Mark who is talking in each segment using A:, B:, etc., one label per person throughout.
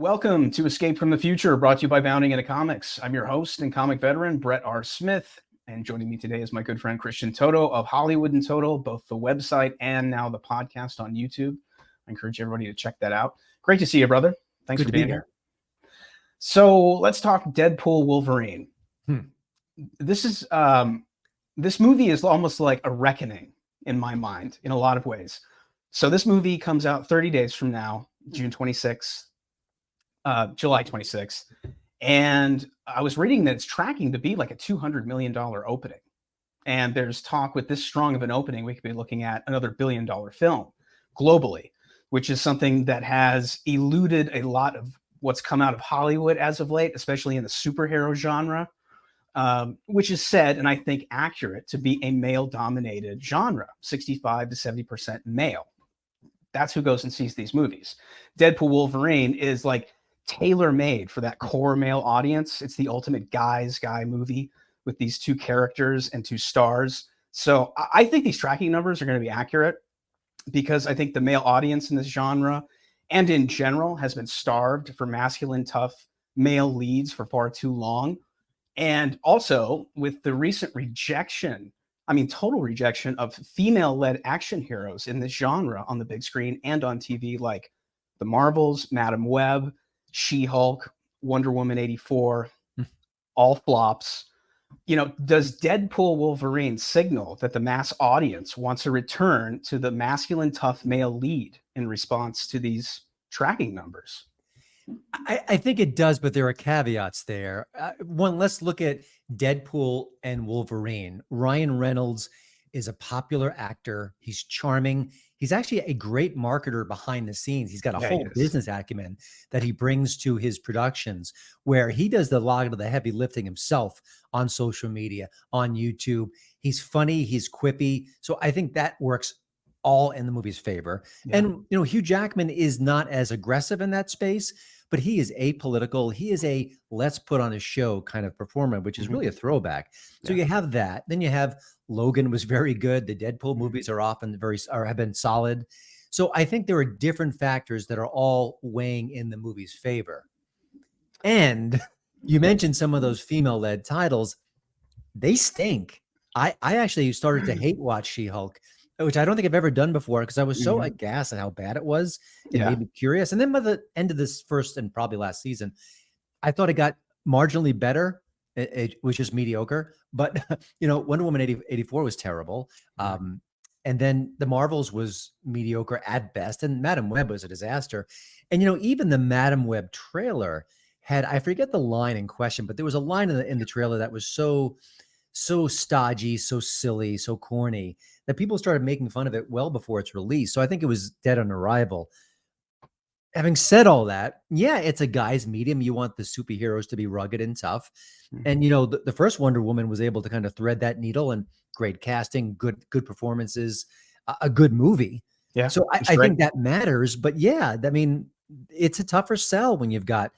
A: Welcome to Escape from the Future, brought to you by Bounding into Comics. I'm your host and comic veteran, Brett R. Smith, and joining me today is my good friend Christian Toto of Hollywood in Total, both the website and now the podcast on YouTube. I encourage everybody to check that out. Great to see you, brother. Thanks for being here. So let's talk Deadpool Wolverine. This movie is almost like a reckoning in my mind in a lot of ways. So this movie comes out 30 days from now, July 26th. And I was reading that it's tracking to be like a $200 million opening. And there's talk with this strong of an opening, we could be looking at another $1 billion film globally, which is something that has eluded a lot of what's come out of Hollywood as of late, especially in the superhero genre, which is said, and I think accurate, to be a male-dominated genre, 65 to 70% male. That's who goes and sees these movies. Deadpool Wolverine is like tailor-made for that core male audience. It's the ultimate guy movie with these two characters and two stars. So I think these tracking numbers are going to be accurate because I think the male audience in this genre and in general has been starved for masculine, tough male leads for far too long. And also with the recent total rejection of female-led action heroes in this genre on the big screen and on TV, like the Marvels, Madam Web, She-Hulk, Wonder Woman 84, all flops. Does Deadpool Wolverine signal that the mass audience wants a return to the masculine, tough male lead in response to these tracking numbers?
B: I think it does, but there are caveats there. One, let's look at Deadpool and Wolverine. Ryan Reynolds is a popular actor. He's charming. He's actually a great marketer behind the scenes. He's got a whole business acumen that he brings to his productions, where he does a lot of the heavy lifting himself on social media, on YouTube. He's funny. He's quippy. So I think that works all in the movie's favor. Yeah. And, Hugh Jackman is not as aggressive in that space, but he is apolitical. He is a let's put on a show kind of performer, which is really a throwback. So you have that. Then you have Logan was very good. The Deadpool movies are often have been solid. So I think there are different factors that are all weighing in the movie's favor. And you mentioned some of those female-led titles. They stink. I actually started to hate watch She-Hulk, which I don't think I've ever done before because I was so aghast at how bad it was. It made me curious. And then by the end of this first and probably last season, I thought it got marginally better. It was just mediocre. But, Wonder Woman 84 was terrible. And then the Marvels was mediocre at best. And Madam Web was a disaster. And, even the Madam Web trailer had, I forget the line in question, but there was a line in the trailer that was so stodgy, so silly, so corny that people started making fun of it well before its release. So I think it was dead on arrival. Having said all that, it's a guy's medium. You want the superheroes to be rugged and tough. And, the first Wonder Woman was able to kind of thread that needle, and great casting, good performances, a good movie. Yeah. So I think that matters. But it's a tougher sell when you've got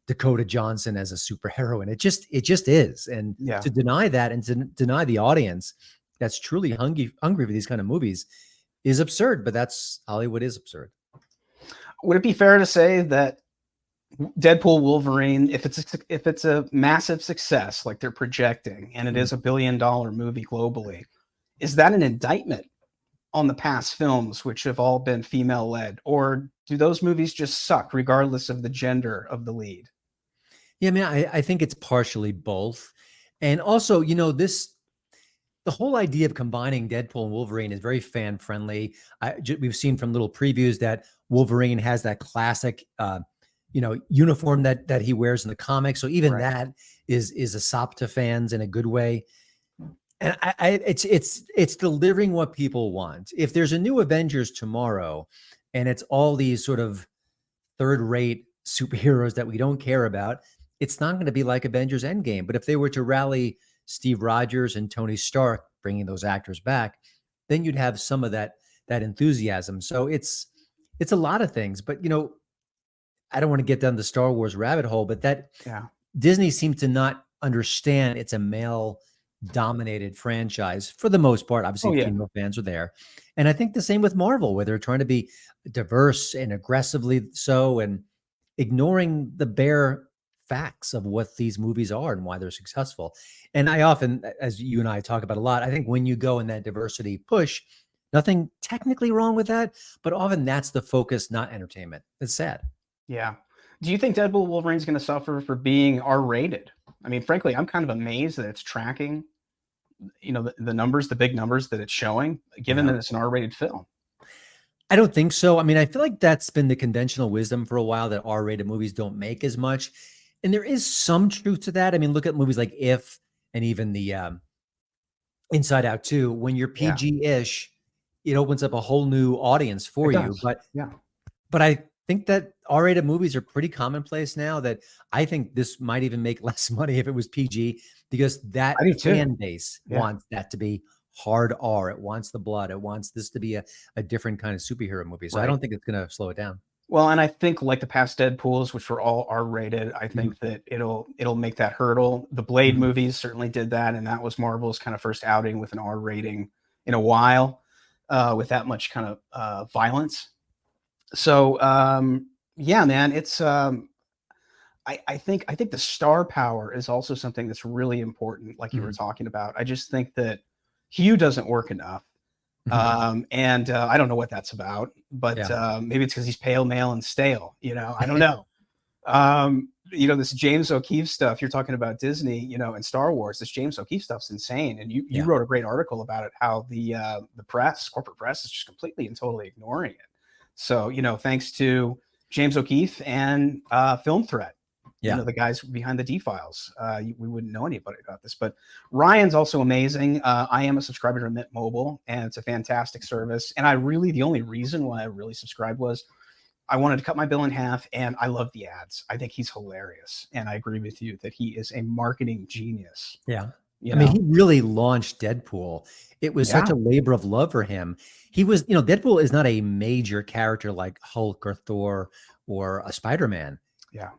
B: Dakota Johnson as a superhero, and it just is. And to deny that and to deny the audience that's truly hungry for these kind of movies is absurd. But that's Hollywood is absurd.
A: Would it be fair to say that Deadpool Wolverine, if it's a massive success like they're projecting, and it is $1 billion movie globally, is that an indictment on the past films which have all been female led, or do those movies just suck regardless of the gender of the lead?
B: Yeah, I think it's partially both. And also, the whole idea of combining Deadpool and Wolverine is very fan friendly. We've seen from little previews that Wolverine has that classic, uniform that he wears in the comics. So even that is a sop to fans in a good way. And it's delivering what people want. If there's a new Avengers tomorrow, and it's all these sort of third-rate superheroes that we don't care about, it's not going to be like Avengers Endgame. But if they were to rally Steve Rogers and Tony Stark, bringing those actors back, then you'd have some of that enthusiasm. So it's a lot of things. But, I don't want to get down the Star Wars rabbit hole, but Disney seems to not understand it's a male-dominated franchise for the most part. Obviously, female fans are there. And I think the same with Marvel, where they're trying to be diverse and aggressively so. And ignoring the bare facts of what these movies are and why they're successful. And I often, as you and I talk about a lot, I think when you go in that diversity push, nothing technically wrong with that, but often that's the focus, not entertainment. It's sad.
A: Yeah. Do you think Deadpool Wolverine's going to suffer for being R-rated? I mean, frankly, I'm kind of amazed that it's tracking, the numbers, the big numbers that it's showing, given that it's an R-rated film.
B: I don't think so. I mean, I feel like that's been the conventional wisdom for a while, that R-rated movies don't make as much. And there is some truth to that. I mean, look at movies like If, and even the Inside Out 2. When you're
A: Yeah,
B: PG-ish, it opens up a whole new audience for
A: it
B: you.
A: does.
B: But
A: Yeah.
B: I think that R-rated movies are pretty commonplace now, that I think this might even make less money if it was PG, because that
A: I do too.
B: fan base
A: Yeah.
B: wants that to be hard R. It wants the blood. It wants this to be a different kind of superhero movie. So I
A: Right.
B: don't think it's going to slow it down.
A: Well, and I think like the past Deadpools, which were all R-rated, I think that it'll make that hurdle. The Blade movies certainly did that, and that was Marvel's kind of first outing with an R rating in a while, with that much kind of violence. So yeah, man, it's I think the star power is also something that's really important, like you were talking about. I just think that Hugh doesn't work enough. And I don't know what that's about, but maybe it's because he's pale, male, and stale. I don't know. This James O'Keefe stuff, you're talking about Disney, and Star Wars, this James O'Keefe stuff's insane. And you wrote a great article about it, how the corporate press is just completely and totally ignoring it. So, thanks to James O'Keefe and Film Threat, the guys behind the D-Files, we wouldn't know anybody about this. But Ryan's also amazing. I am a subscriber to Mint Mobile, and it's a fantastic service. And the only reason why I really subscribed was I wanted to cut my bill in half, and I love the ads. I think he's hilarious. And I agree with you that he is a marketing genius.
B: Yeah. I mean, he really launched Deadpool. It was such a labor of love for him. He was, Deadpool is not a major character like Hulk or Thor or a Spider-Man.
A: Yeah.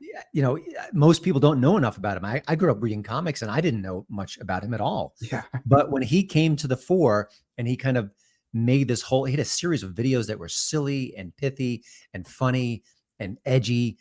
B: Most people don't know enough about him. I grew up reading comics and I didn't know much about him at all.
A: Yeah.
B: But when he came to the fore and he kind of made he had a series of videos that were silly and pithy and funny and edgy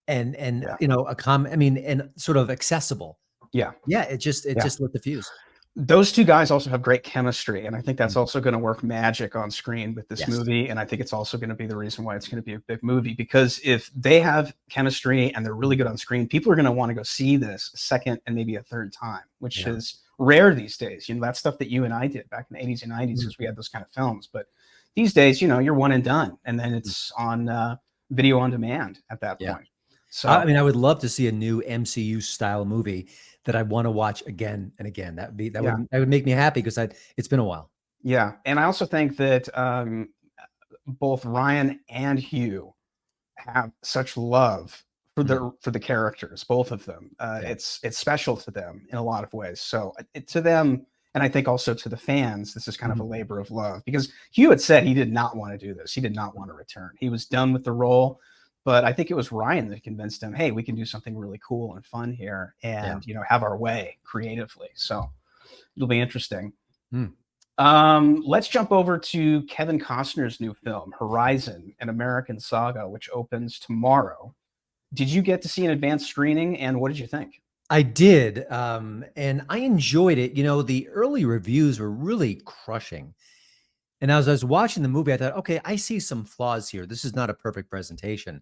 B: and and sort of accessible.
A: Yeah.
B: Yeah. It just lit the fuse.
A: Those two guys also have great chemistry, and I think that's also going to work magic on screen with this movie. And I think it's also going to be the reason why it's going to be a big movie, because if they have chemistry and they're really good on screen, people are going to want to go see this a second and maybe a third time, which is rare these days. That stuff that you and I did back in the 80s and 90s, because we had those kind of films. But these days, you're one and done, and then it's on video on demand at that point. So
B: I mean, I would love to see a new MCU style movie that I want to watch again and again. That would make me happy, because it's been a while.
A: Yeah. And I also think that both Ryan and Hugh have such love for the characters, both of them. It's special to them in a lot of ways. So to them, and I think also to the fans, this is kind of a labor of love, because Hugh had said he did not want to do this. He did not want to return. He was done with the role. But I think it was Ryan that convinced him, hey, we can do something really cool and fun here, and have our way creatively. So it'll be interesting. Let's jump over to Kevin Costner's new film, Horizon: An American Saga, which opens tomorrow. Did you get to see an advanced screening, and what did you think?
B: I did, and I enjoyed it. The early reviews were really crushing. And as I was watching the movie, I thought, okay, I see some flaws here. This is not a perfect presentation.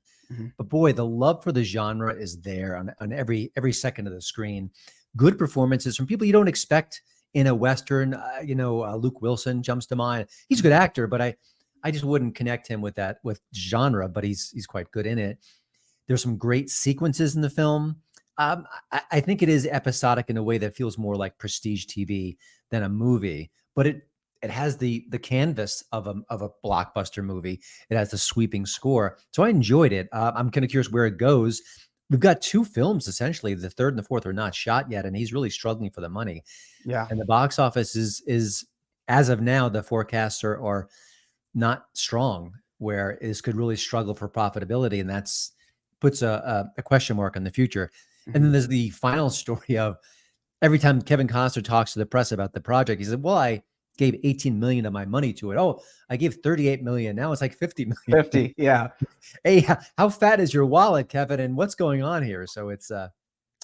B: But boy, the love for the genre is there on every second of the screen. Good performances from people you don't expect in a Western. Luke Wilson jumps to mind. He's a good actor, but I just wouldn't connect him with genre, but he's quite good in it. There's some great sequences in the film. I think it is episodic in a way that feels more like prestige TV than a movie, but it has the canvas of a blockbuster movie. It has the sweeping score. So I enjoyed it. I'm kind of curious where it goes. We've got two films, essentially. The third and the fourth are not shot yet, and he's really struggling for the money.
A: Yeah.
B: And the box office is as of now, the forecasts are not strong, where this could really struggle for profitability. And that's puts a question mark on the future. And then there's the final story of every time Kevin Costner talks to the press about the project, he said, well, I gave 18 million of my money to it. Oh, I gave 38 million. Now it's like 50 million.
A: 50. Yeah.
B: Hey, how fat is your wallet, Kevin? And what's going on here? So it's, I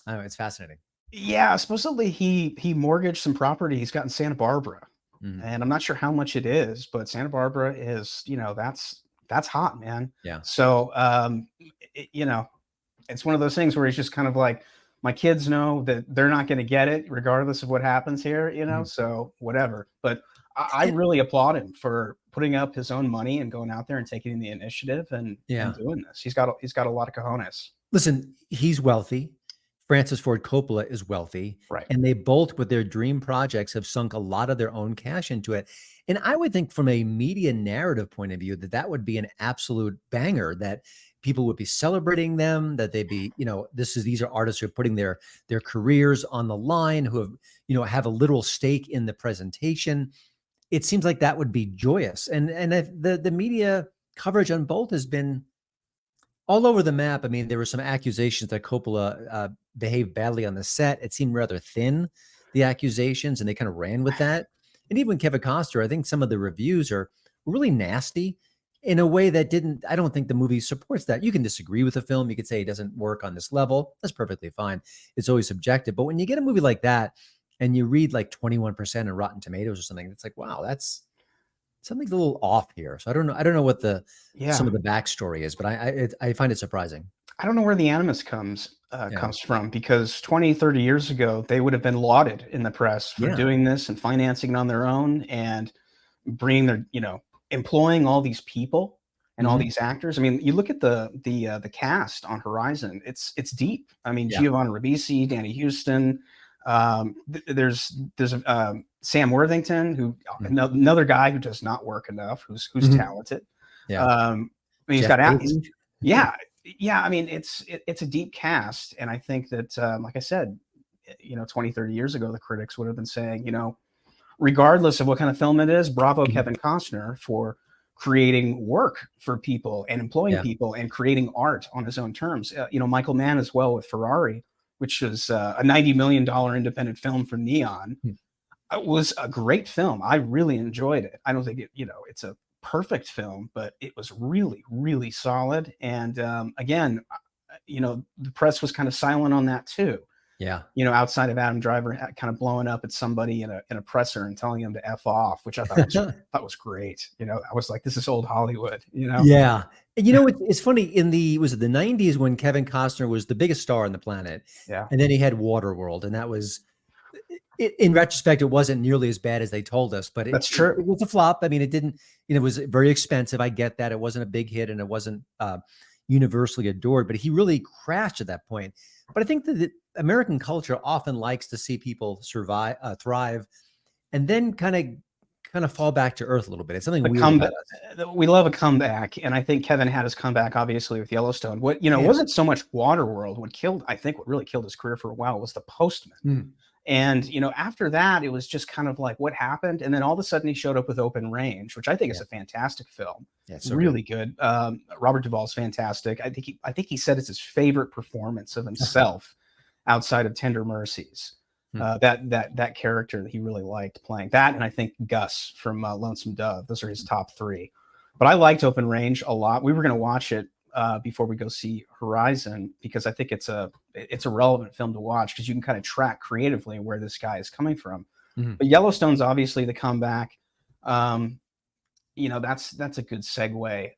B: don't know, it's fascinating.
A: Yeah. Supposedly he mortgaged some property he's got in Santa Barbara.
B: Mhm.
A: And I'm not sure how much it is, but Santa Barbara is, that's hot, man.
B: Yeah.
A: So, it's one of those things where he's just kind of like, my kids know that they're not going to get it regardless of what happens here,
B: Mhm.
A: so whatever. But I really applaud him for putting up his own money and going out there and taking the initiative and
B: Yeah.
A: doing this. He's got a lot of cojones.
B: Listen, he's wealthy. Francis Ford Coppola is wealthy,
A: Right.
B: and they both, with their dream projects, have sunk a lot of their own cash into it. And I would think, from a media narrative point of view, that that would be an absolute banger. That people would be celebrating them. That they'd be, these are artists who are putting their careers on the line, who have a literal stake in the presentation. It seems like that would be joyous, and if the media coverage on both has been all over the map. I mean, there were some accusations that Coppola behaved badly on the set. It seemed rather thin, the accusations, and they kind of ran with that. And even Kevin Costner, I think some of the reviews are really nasty in a way that I don't think the movie supports that. You can disagree with the film. You could say it doesn't work on this level. That's perfectly fine. It's always subjective. But when you get a movie like that and you read like 21% in Rotten Tomatoes or something, it's like, wow, that's something's a little off here. So I don't know what some
A: Yeah.
B: of the backstory is, but I find it surprising.
A: I don't know where the animus
B: Yeah.
A: comes from, because 20, 30 years ago, they would have been lauded in the press for
B: Yeah.
A: doing this and financing it on their own and bringing employing all these people and all
B: Mhm.
A: these actors. I mean, you look at the cast on Horizon, it's deep. I mean,
B: Yeah.
A: Giovanni Ribisi, Danny Houston, there's Sam Worthington, who
B: Mhm.
A: another guy who does not work enough, who's
B: Mhm.
A: talented.
B: Yeah.
A: I mean,
B: Jeff
A: he's
B: Goldblum.
A: yeah, yeah. I mean, it's a deep cast, and I think that, like I said, 20, 30 years ago, the critics would have been saying, regardless of what kind of film it is, bravo,
B: Mhm.
A: Kevin Costner, for creating work for people and employing
B: Yeah.
A: people and creating art on his own terms. Michael Mann as well with Ferrari, which was a $90 million independent film from Neon.
B: Mm.
A: It was a great film. I really enjoyed it. I don't think it's a perfect film, but it was really, really solid. And again, the press was kind of silent on that too.
B: Yeah.
A: Outside of Adam Driver kind of blowing up at somebody in a presser and telling him to F off, which I thought was great. I was like, this is old Hollywood.
B: Yeah. And it's funny, was it the 90s, when Kevin Costner was the biggest star on the planet,
A: Yeah,
B: and then he had Waterworld, and that was, in retrospect, it wasn't nearly as bad as they told us, but it,
A: that's
B: it,
A: true.
B: it was a flop. I mean, it didn't, it was very expensive. I get that. It wasn't a big hit, and it wasn't universally adored, but he really crashed at that point. But I think that American culture often likes to see people thrive, and then kind of fall back to earth a little bit. It's something
A: The
B: weird
A: comeback,
B: about us.
A: we love a comeback, and I think Kevin had his comeback obviously with Yellowstone. What
B: Yeah.
A: wasn't so much Waterworld. What really killed his career for a while was The Postman.
B: Mm.
A: And after that, it was just kind of like, what happened? And then all of a sudden, he showed up with Open Range, which I think is
B: Yeah.
A: a fantastic film.
B: Yeah. It's so good.
A: Really good. Robert Duvall's fantastic. I think he said it's his favorite performance of himself outside of Tender Mercies.
B: Hmm.
A: That character that he really liked playing that, and I think Gus from Lonesome Dove. Those are his top three. But I liked Open Range a lot. We were going to watch it before we go see Horizon, because I think it's a relevant film to watch, because you can kind of track creatively where this guy is coming from.
B: Mhm.
A: But Yellowstone's obviously the comeback. That's a good segue.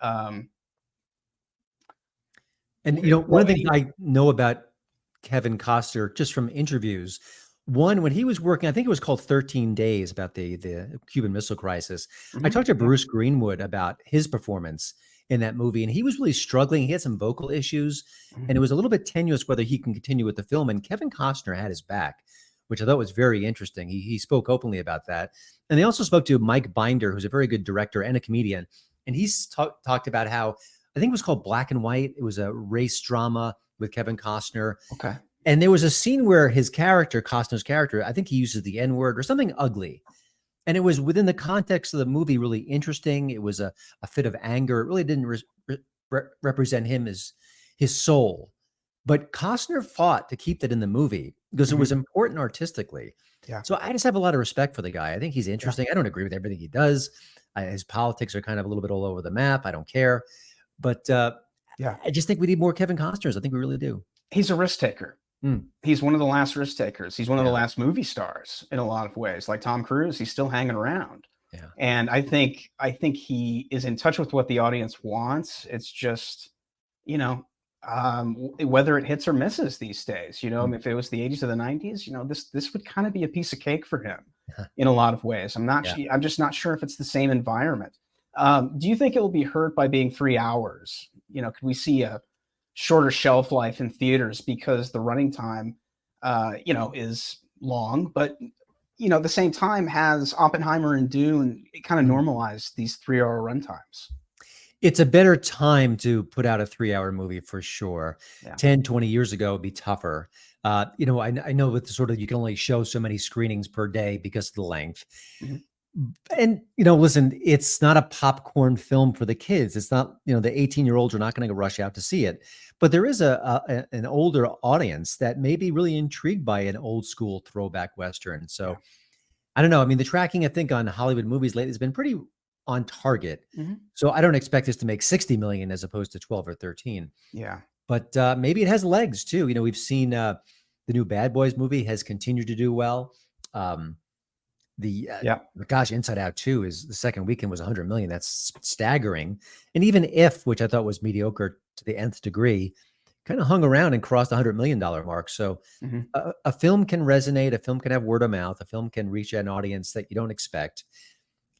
B: And one of the things I know about Kevin Costner just from interviews, one, when he was working, I think it was called 13 Days, about the Cuban Missile Crisis. I talked to
A: Yeah.
B: Bruce Greenwood about his performance in that movie, and he was really struggling. He had some vocal issues, and it was a little bit tenuous whether he can continue with the film. And Kevin Costner had his back, which I thought was very interesting. He spoke openly about that. And they also spoke to Mike Binder, who's a very good director and a comedian. And he's talked about how, I think it was called Black and White. It was a race drama with Kevin Costner.
A: Okay.
B: And there was a scene where his character, Costner's character, I think he uses the N-word or something ugly. And it was within the context of the movie really interesting. It was a fit of anger. It really didn't represent him as his soul. But Costner fought to keep that in the movie because it was
A: Mhm.
B: important artistically.
A: Yeah.
B: So I just have a lot of respect for the guy. I think he's
A: Yeah.
B: interesting. I don't agree with everything he does. His politics are kind of a little bit all over the map. I don't care. But
A: Yeah.
B: I just think we need more Kevin Costners. I think we really do.
A: He's a risk taker.
B: Mm,
A: He's one of the last risk takers. He's one of the
B: yeah.
A: last movie stars in a lot of ways. Like Tom Cruise, he's still hanging around.
B: Yeah.
A: And I think he is in touch with what the audience wants. It's just, you know, whether it hits or misses these days. I
B: Mm,
A: mean, if it was the 80s or the 90s, this would kind of be a piece of cake for him in a lot of ways.
B: yeah.
A: I'm just not sure if it's the same environment. Do you think it will be hurt by being 3 hours? Could we see a shorter shelf life in theaters because the running time, is long, but at the same time, has Oppenheimer and Dune kind of
B: Mm.
A: normalized these 3 hour runtimes?
B: It's a better time to put out a 3-hour movie for sure.
A: Yeah.
B: 10, 20 years ago, it'd be tougher. I know with the sort of you can only show so many screenings per day because of the length.
A: Mhm.
B: And, listen, it's not a popcorn film for the kids. It's not, the 18-year-olds are not going to rush out to see it. But there is an older audience that may be really intrigued by an old school throwback Western.
A: Yeah.
B: So I don't know. I mean, the tracking, I think, on Hollywood movies lately has been pretty on target.
A: Mhm.
B: So I don't expect this to make 60 million as opposed to 12 or 13.
A: Yeah.
B: But maybe it has legs too. We've seen the new Bad Boys movie has continued to do well. Um, the
A: Yeah.
B: gosh, Inside Out 2 is the second weekend was 100 million. That's staggering. And even If, which I thought was mediocre to the nth degree, kind of hung around and crossed the $100 million mark. So
A: Mhm.
B: a film can resonate, a film can have word of mouth, a film can reach an audience that you don't expect,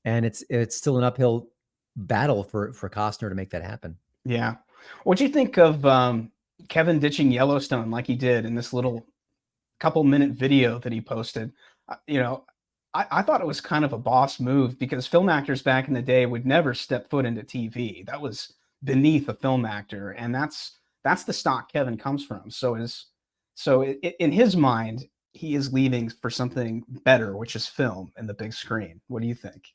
B: and it's still an uphill battle for Costner to make that happen.
A: Yeah. What'd you think of Kevin ditching Yellowstone like he did in this little couple-minute video that he posted? I thought it was kind of a boss move because film actors back in the day would never step foot into TV. That was beneath a film actor, and that's the stock Kevin comes from. In his mind, he is leaving for something better, which is film and the big screen. What do you think?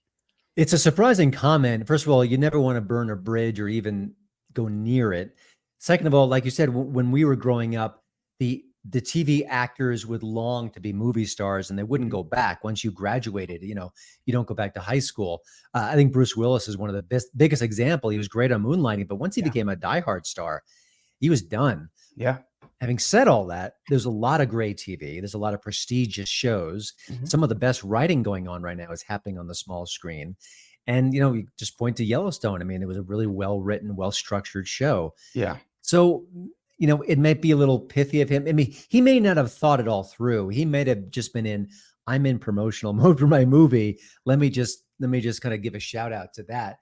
B: It's a surprising comment. First of all, you never want to burn a bridge or even go near it. Second of all, like you said, when we were growing up, the TV actors would long to be movie stars and they wouldn't
A: Mhm.
B: go back once you graduated. You don't go back to high school. I think Bruce Willis is one of the biggest example. He was great on Moonlighting, but once he
A: Yeah.
B: became a diehard star, he was done.
A: Yeah.
B: Having said all that, there's a lot of great TV. There's a lot of prestigious shows.
A: Mhm.
B: Some of the best writing going on right now is happening on the small screen. And, you just point to Yellowstone. I mean, it was a really well written, well structured show.
A: Yeah.
B: So, it might be a little pithy of him. I mean, he may not have thought it all through. He may have just been I'm in promotional mode for my movie. Let me just kind of give a shout out to that.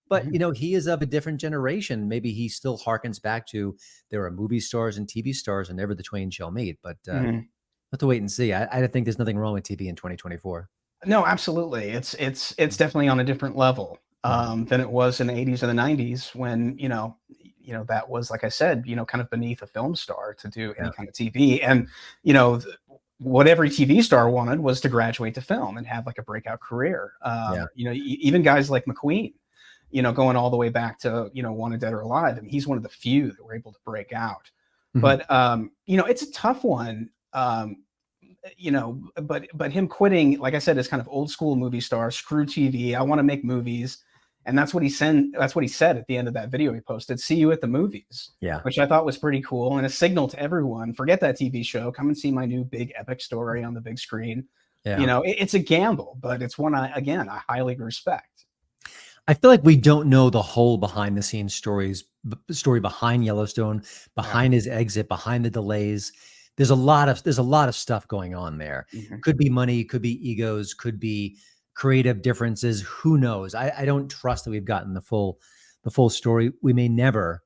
B: But
A: Mhm.
B: he is of a different generation. Maybe he still harkens back to there are movie stars and TV stars, and never the twain shall meet. But
A: Mhm.
B: have to wait and see. I think there's nothing wrong with TV in 2024.
A: No, absolutely. It's definitely on a different level,
B: Mhm.
A: than it was in the 80s or the 90s when, that was, like I said, kind of beneath a film star to do any
B: Yeah,
A: kind of TV. And, you know, th what every TV star wanted was to graduate to film and have, like, a breakout career.
B: yeah,
A: Even guys like McQueen, going all the way back to, Wanted Dead or Alive. I mean, he's one of the few that were able to break out.
B: mhm.
A: But, it's a tough one. But him quitting, like I said, is kind of old school movie star, screw TV. I want to make movies. And that's what he said at the end of that video he posted. See you at the movies,
B: Yeah,
A: which I thought was pretty cool and a signal to everyone. Forget that TV show. Come and see my new big epic story on the big screen.
B: yeah.
A: It's a gamble, but it's one I highly respect.
B: I feel like we don't know the whole behind the scenes story behind Yellowstone,
A: Yeah.
B: behind his exit, behind the delays. There's a lot of stuff going on there.
A: Mhm.
B: Could be money, could be egos, could be creative differences. Who knows? I don't trust that we've gotten the full story. We may never,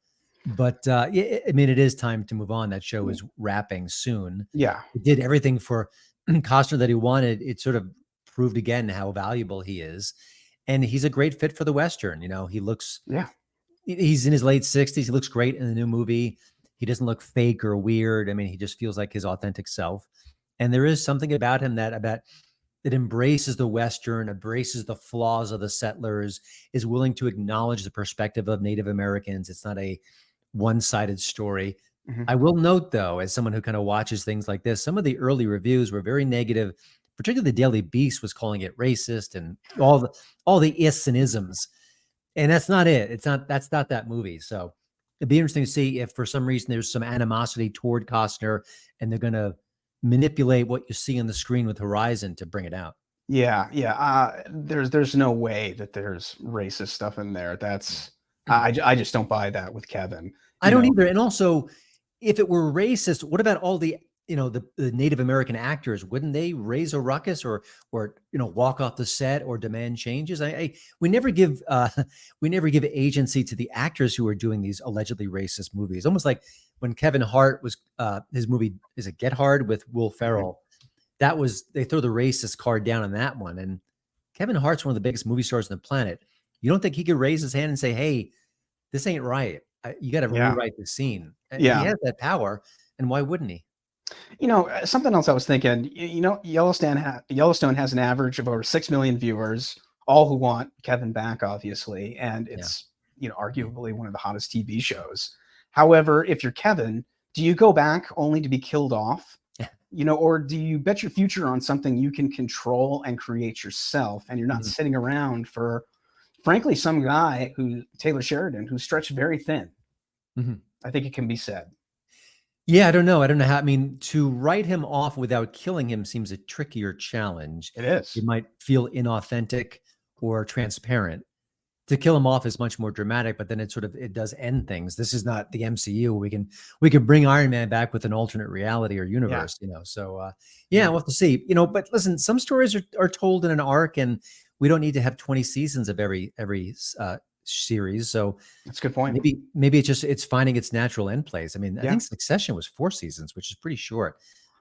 B: but yeah, I mean, it is time to move on. That show is wrapping soon.
A: Yeah.
B: It did everything for Costner that he wanted. It sort of proved again how valuable he is. And he's a great fit for the Western.
A: Yeah.
B: He's in his late 60s. He looks great in the new movie. He doesn't look fake or weird. I mean, he just feels like his authentic self. And there is something about him that embraces the Western, embraces the flaws of the settlers, is willing to acknowledge the perspective of Native Americans. It's not a one-sided story.
A: Mhm.
B: I will note, though, as someone who kind of watches things like this, some of the early reviews were very negative. Particularly, the Daily Beast was calling it racist and all the ists and isms, and that's not it. That's not that movie. So it'd be interesting to see if for some reason there's some animosity toward Costner, and they're going to manipulate what you see on the screen with Horizon to bring it out.
A: Yeah, yeah. There's no way that there's racist stuff in there. That's I just don't buy that with Kevin.
B: I
A: You
B: don't
A: know,
B: either. And also, if it were racist, what about all the Native American actors? Wouldn't they raise a ruckus or walk off the set or demand changes? We never give we never give agency to the actors who are doing these allegedly racist movies. Almost like when Kevin Hart was his movie, is it Get Hard with Will
A: Mhm.
B: Ferrell? That was, they throw the racist card down on that one. And Kevin Hart's one of the biggest movie stars on the planet. You don't think he could raise his hand and say, "Hey, this ain't right. You got to
A: Yeah,
B: rewrite the scene." He
A: yeah.
B: has that power, and why wouldn't he?
A: Something else I was thinking. Yellowstone has an average of over 6 million viewers, all who want Kevin back, obviously, and
B: Yeah.
A: it's arguably one of the hottest TV shows. However, if you're Kevin, do you go back only to be killed off? Or do you bet your future on something you can control and create yourself, and you're not
B: Mhm.
A: sitting around for, frankly, some guy Taylor Sheridan, who's stretched very thin?
B: Mhm.
A: I think it can be said.
B: Yeah, I don't know. I don't know how. I mean, to write him off without killing him seems a trickier challenge.
A: It
B: It
A: is.
B: might feel inauthentic or transparent. To kill him off is much more dramatic, but then it does end things. This is not the MCU. We can bring Iron Man back with an alternate reality or
A: Yeah.
B: universe, So yeah,
A: Yeah.
B: we'll have to see. But listen, some stories are told in an arc, and we don't need to have 20 seasons of every series. So
A: That's a good point.
B: maybe it's finding its natural end place. I mean, I
A: Yeah.
B: think Succession was 4 seasons, which is pretty short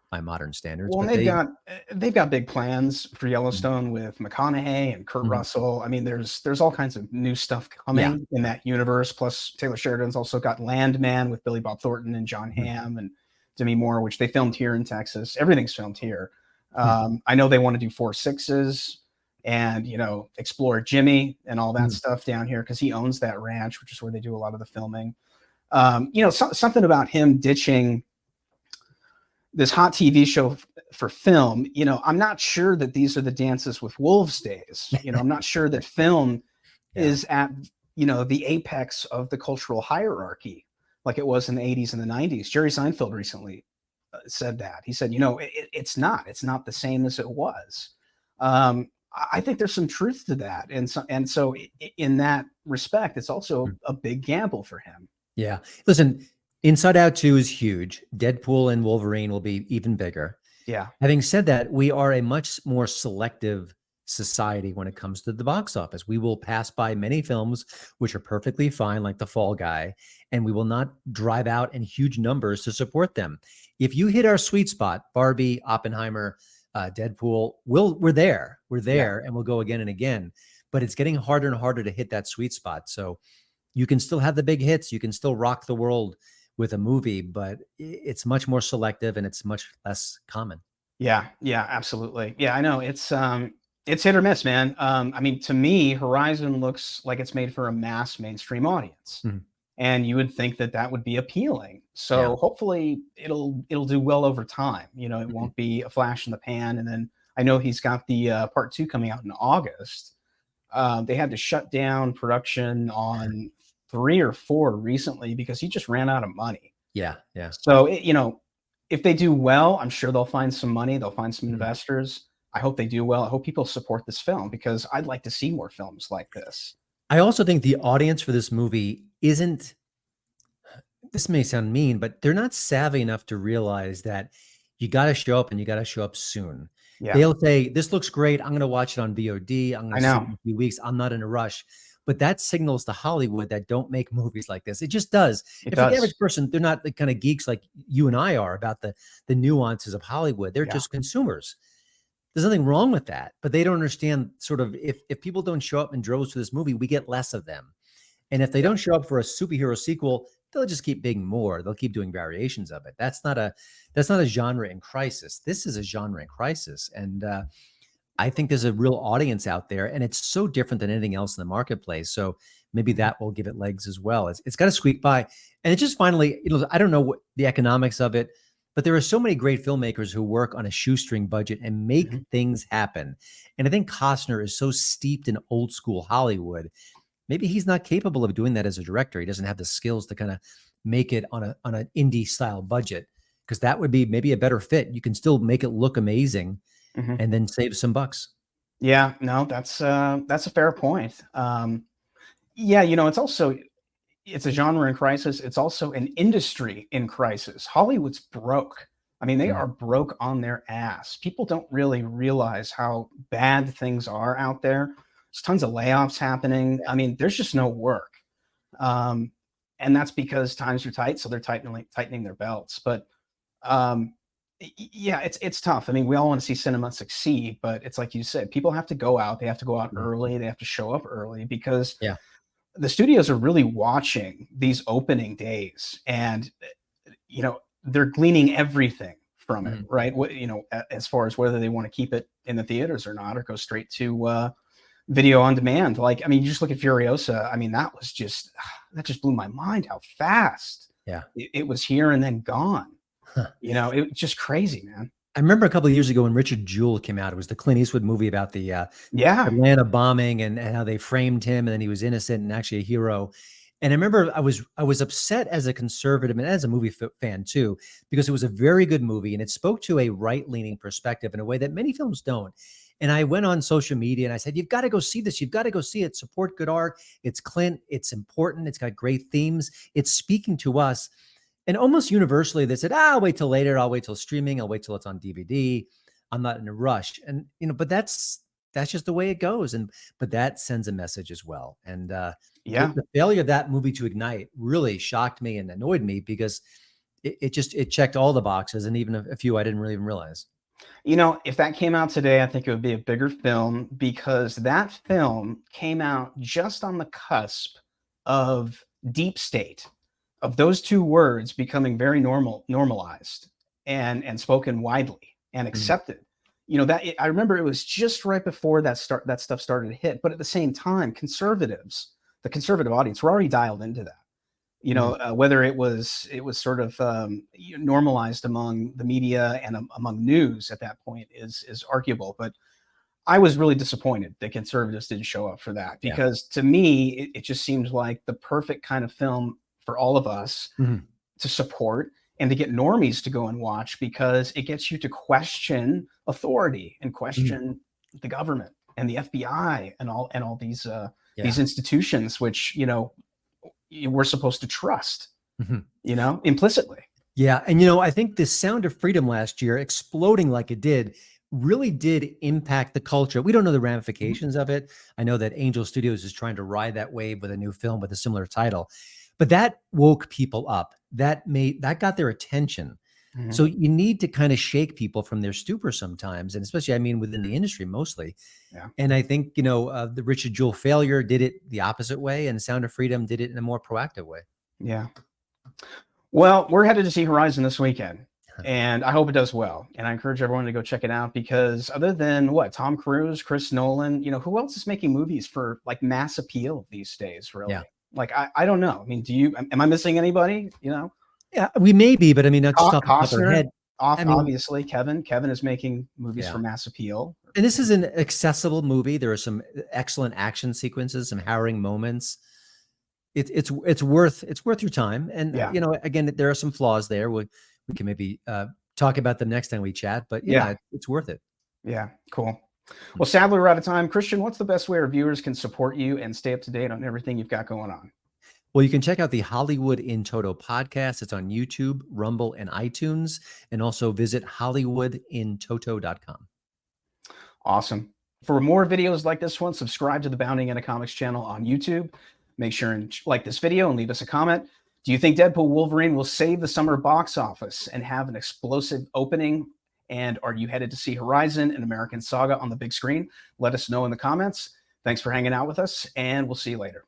B: by modern standards,
A: Well, and
B: but
A: they've got big plans for
B: mm,
A: Yellowstone with McConaughey and Kurt
B: mhm.
A: Russell. I mean, there's all kinds of new stuff
B: Yeah.
A: coming in that universe. Plus, Taylor Sheridan's also got Landman with Billy Bob Thornton and John
B: Mhm.
A: Hamm and Demi Moore, which they filmed here in Texas. Everything's filmed here.
B: Mhm.
A: I know they want to do 4 Sixes and explore Jimmy and all that
B: Mhm.
A: stuff down here because he owns that ranch, which is where they do a lot of the filming. Something about him ditching this hot TV show for film. I'm not sure that these are the Dances with Wolves days. I'm not sure that film
B: Yeah.
A: is at the apex of the cultural hierarchy like it was in the 80s and the 90s. Jerry Seinfeld recently said that. He said, it's not the same as it was. I think there's some truth to that, and so in that respect, it's also a big gamble for him.
B: Yeah. Listen, Inside Out 2 is huge. Deadpool and Wolverine will be even bigger.
A: Yeah.
B: Having said that, we are a much more selective society when it comes to the box office. We will pass by many films which are perfectly fine, like The Fall Guy, and we will not drive out in huge numbers to support them. If you hit our sweet spot, Barbie, Oppenheimer, Deadpool, we're there. We're
A: Yeah.
B: there, and we'll go again and again. But it's getting harder and harder to hit that sweet spot. So you can still have the big hits. You can still rock the world with a movie, but it's much more selective and it's much less common.
A: Yeah, yeah, absolutely. Yeah, I know it's hit or miss, man. I mean, to me, Horizon looks like it's made for a mass mainstream audience,
B: Mhm.
A: and you would think that that would be appealing.
B: Yeah.
A: So hopefully, it'll do well over time. It
B: Mhm.
A: won't be a flash in the pan. And then I know he's got the part two coming out in August. They had to shut down production on three or four recently because he just ran out of money.
B: Yeah. Yeah.
A: So, if they do well, I'm sure they'll find some money, they'll find some
B: Mhm.
A: investors. I hope they do well. I hope people support this film because I'd like to see more films like this.
B: I also think the audience for this movie isn't, this may sound mean, but they're not savvy enough to realize that you got to show up and you got to show up soon.
A: Yeah,
B: They'll say, "This looks great. I'm going to watch it on VOD. I'm going
A: I
B: to see it
A: know.
B: in a few weeks. I'm not in a rush." But that signals to Hollywood that don't make movies like this. It just does.
A: It
B: And for the
A: does.
B: average person, they're not the kind of geeks like you and I are about the nuances of Hollywood. They're
A: Yeah,
B: just consumers. There's nothing wrong with that, but they don't understand sort of, if people don't show up in droves for this movie, we get less of them. And if they
A: yeah,
B: don't show up for a superhero sequel, they'll just keep being more. They'll keep doing variations of it. That's not a genre in crisis. This is a genre in crisis, and I think there's a real audience out there, and it's so different than anything else in the marketplace. So maybe that will give it legs as well. It's got to squeak by. And it just finally, I don't know what the economics of it, but there are so many great filmmakers who work on a shoestring budget and make things happen. And I think Costner is so steeped in old school Hollywood. Maybe he's not capable of doing that as a director. He doesn't have the skills to kind of make it on an indie style budget, because that would be maybe a better fit. You can still make it look amazing and then save some bucks.
A: Yeah, no, that's a fair point. Yeah, it's a genre in crisis. It's also an industry in crisis. Hollywood's broke. I mean, they are broke on their ass. People don't really realize how bad things are out there. There's tons of layoffs happening. I mean, there's just no work. And that's because times are tight, so they're tightening their belts. But yeah, it's tough. I mean, we all want to see cinema succeed, but it's like you said, people have to go out. They have to go out early. They have to show up early, because the studios are really watching these opening days, and they're gleaning everything from it, right? As far as whether they want to keep it in the theaters or not, or go straight to video on demand. Like, I mean, you just look at Furiosa. I mean, that just blew my mind how fast it was here and then gone. It was just crazy, man.
B: I remember a couple of years ago when Richard Jewell came out. It was the Clint Eastwood movie about the Atlanta bombing and how they framed him, and then he was innocent and actually a hero. And I remember I was upset as a conservative and as a movie fan too, because it was a very good movie and it spoke to a right-leaning perspective in a way that many films don't. And I went on social media and I said, you've got to go see this. You've got to go see it. Support good art. It's Clint. It's important. It's got great themes. It's speaking to us. And almost universally, they said, I'll wait till later. I'll wait till streaming. I'll wait till it's on DVD. I'm not in a rush. And, but that's just the way it goes. But that sends a message as well. And the failure of that movie to ignite really shocked me and annoyed me, because it checked all the boxes, and even a few I didn't really even realize.
A: If that came out today, I think it would be a bigger film, because that film came out just on the cusp of deep state, of those two words becoming very normalized and spoken widely and accepted. I remember it was just right before that stuff started to hit. But at the same time, the conservative audience were already dialed into that. Whether it was sort of normalized among the media and among news at that point is arguable. But I was really disappointed that conservatives didn't show up for that, because to me, it just seemed like the perfect kind of film for all of us to support and to get normies to go and watch, because it gets you to question authority and question the government and the FBI and all these institutions, which, we're supposed to trust, implicitly.
B: Yeah. And, I think the Sound of Freedom last year, exploding like it did, really did impact the culture. We don't know the ramifications of it. I know that Angel Studios is trying to ride that wave with a new film with a similar title, but that woke people up. That got their attention. So you need to kind of shake people from their stupor sometimes, and especially, I mean, within the industry mostly. Yeah. And I think, the Richard Jewell failure did it the opposite way, and Sound of Freedom did it in a more proactive way.
A: Yeah. Well, we're headed to see Horizon this weekend, and I hope it does well. And I encourage everyone to go check it out, because other than Tom Cruise, Chris Nolan, who else is making movies for like mass appeal these days, really? Yeah. Like, I don't know. I mean, am I missing anybody?
B: Yeah, we may be, but I mean, that's just off the top of our head.
A: Obviously, Kevin is making movies for mass appeal.
B: And this is an accessible movie. There are some excellent action sequences, some harrowing moments. It's worth your time. And again, there are some flaws there. We can maybe talk about them next time we chat. But it's worth it.
A: Yeah, cool. Well, sadly, we're out of time. Christian, what's the best way our viewers can support you and stay up to date on everything you've got going on?
B: Well, you can check out the Hollywood in Toto podcast. It's on YouTube, Rumble, and iTunes. And also visit hollywoodintoto.com.
A: Awesome. For more videos like this one, subscribe to the Bounding Into Comics channel on YouTube. Make sure and like this video and leave us a comment. Do you think Deadpool Wolverine will save the summer box office and have an explosive opening? And are you headed to see Horizon, an American Saga on the big screen? Let us know in the comments. Thanks for hanging out with us, and we'll see you later.